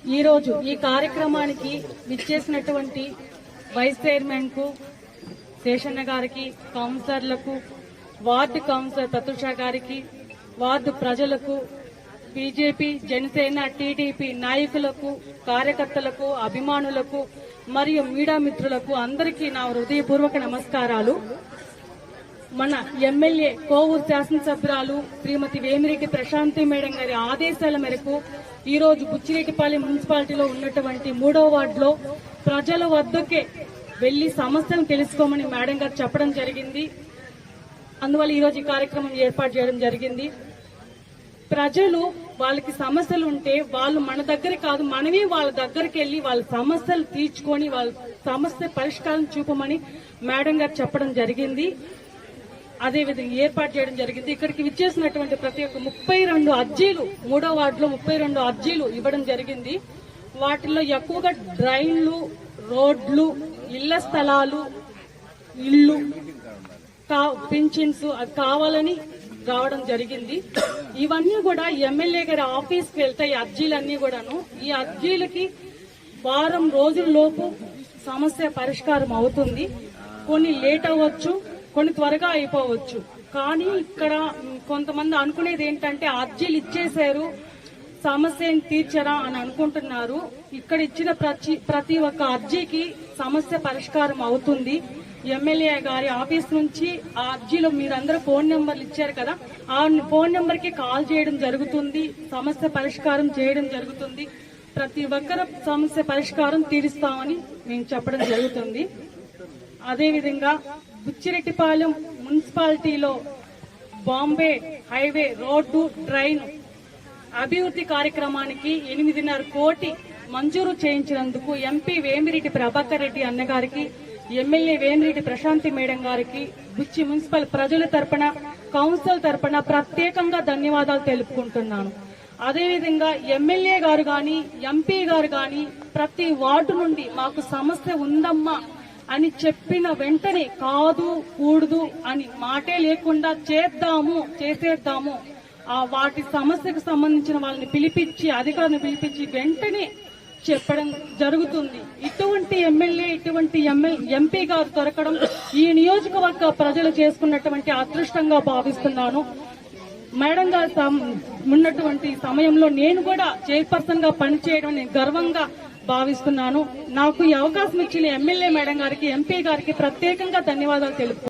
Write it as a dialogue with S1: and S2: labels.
S1: ఈ రోజు ఈ కార్యక్రమానికి విచ్చేసినటువంటి వైస్ చైర్మన్ కు శేషన్న గారికి, కౌన్సిలర్లకు, వార్డు కౌన్సిలర్ ప్రతుష గారికి, వార్డు ప్రజలకు, బీజేపీ, జనసేన, టీడీపీ నాయకులకు, కార్యకర్తలకు, అభిమానులకు మరియు మీడియా మిత్రులకు అందరికీ నా హృదయపూర్వక నమస్కారాలు. మన ఎమ్మెల్యే కోవూరు శాసనసభ్యురాలు శ్రీమతి వేమిరెడ్డి ప్రశాంతి మేడం గారి ఆదేశాల మేరకు ఈ రోజు బుచ్చిరెడ్డిపాలెం మున్సిపాలిటీలో ఉన్నటువంటి 3వ వార్డులో ప్రజల వద్దకే వెళ్లి సమస్యలను తెలుసుకోమని మేడం గారు చెప్పడం జరిగింది. అందువల్ల ఈ రోజు ఈ కార్యక్రమం ఏర్పాటు చేయడం జరిగింది. ప్రజలు వాళ్ళకి సమస్యలు ఉంటే వాళ్ళు మన దగ్గర కాదు, మనమే వాళ్ళ దగ్గరికి వెళ్లి వాళ్ళ సమస్యలు తీర్చుకొని వాళ్ళ సమస్య పరిష్కారం చూపమని మేడం గారు చెప్పడం జరిగింది. అదే విధంగా ఏర్పాటు చేయడం జరిగింది. ఇక్కడికి విచ్చేసినటువంటి ప్రతి ఒక్క 32 అర్జీలు 3వ వార్డులో 32 అర్జీలు ఇవ్వడం జరిగింది. వాటిల్లో ఎక్కువగా డ్రైన్లు, రోడ్లు, ఇళ్ల స్థలాలు, ఇళ్లు, పింఛన్స్ అది కావాలని రావడం జరిగింది. ఇవన్నీ కూడా ఎమ్మెల్యే గారి ఆఫీస్కి వెళ్తాయి. అర్జీలన్నీ కూడాను ఈ అర్జీలకి వారం రోజుల లోపు సమస్య పరిష్కారం అవుతుంది. కొన్ని లేట్ అవ్వచ్చు, కొన్ని త్వరగా అయిపోవచ్చు. కానీ ఇక్కడ కొంతమంది అనుకునేది ఏంటంటే అర్జీలు ఇచ్చేశారు, సమస్యను తీర్చరా అని అనుకుంటున్నారు. ఇక్కడ ఇచ్చిన ప్రతి ఒక్క అర్జీకి సమస్య పరిష్కారం అవుతుంది. ఎమ్మెల్యే గారి ఆఫీస్ నుంచి ఆ అర్జీలో మీరందరూ ఫోన్ నెంబర్లు ఇచ్చారు కదా, ఆ ఫోన్ నెంబర్ కి కాల్ చేయడం జరుగుతుంది, సమస్య పరిష్కారం చేయడం జరుగుతుంది. ప్రతి ఒక్కరి సమస్య పరిష్కారం తీరుస్తామని మేము చెప్పడం జరుగుతుంది. అదేవిధంగా బుచ్చిరెడ్డిపాలెం మున్సిపాలిటీలో బాంబే హైవే రోడ్డు, డ్రైన్ అభివృద్ధి కార్యక్రమానికి 8.5 కోటి మంజూరు చేయించినందుకు ఎంపీ వేమిరెడ్డి ప్రభాకర్ రెడ్డి అన్నగారికి, ఎమ్మెల్యే వేమిరెడ్డి ప్రశాంతి మేడం గారికి, బుచ్చి మున్సిపల్ ప్రజల తరపున, కౌన్సిల్ తరపున ప్రత్యేకంగా ధన్యవాదాలు తెలుపుకుంటున్నాను. అదేవిధంగా ఎమ్మెల్యే గారు గాని, ఎంపీ గారు గాని ప్రతి వార్డు నుండి మాకు సమస్య ఉందమ్మా అని చెప్పిన వెంటనే కాదు కూడదు అని మాటే లేకుండా చేసేద్దాము వాటి సమస్యకు సంబంధించిన వాళ్ళని పిలిపించి, అధికారులను పిలిపించి వెంటనే చెప్పడం జరుగుతుంది. ఇటువంటి ఎమ్మెల్యే, ఇటువంటి ఎంపీ గారు దొరకడం ఈ నియోజకవర్గ ప్రజలు చేసుకున్నటువంటి అదృష్టంగా భావిస్తున్నాను. మేడం గారు ఉన్నటువంటి సమయంలో నేను కూడా చైర్పర్సన్ గా పనిచేయడం నేను గర్వంగా భావిస్తున్నాను. నాకు ఈ అవకాశం ఇచ్చిన ఎమ్మెల్యే మేడం గారికి, ఎంపీ గారికి ప్రత్యేకంగా ధన్యవాదాలు తెలుపు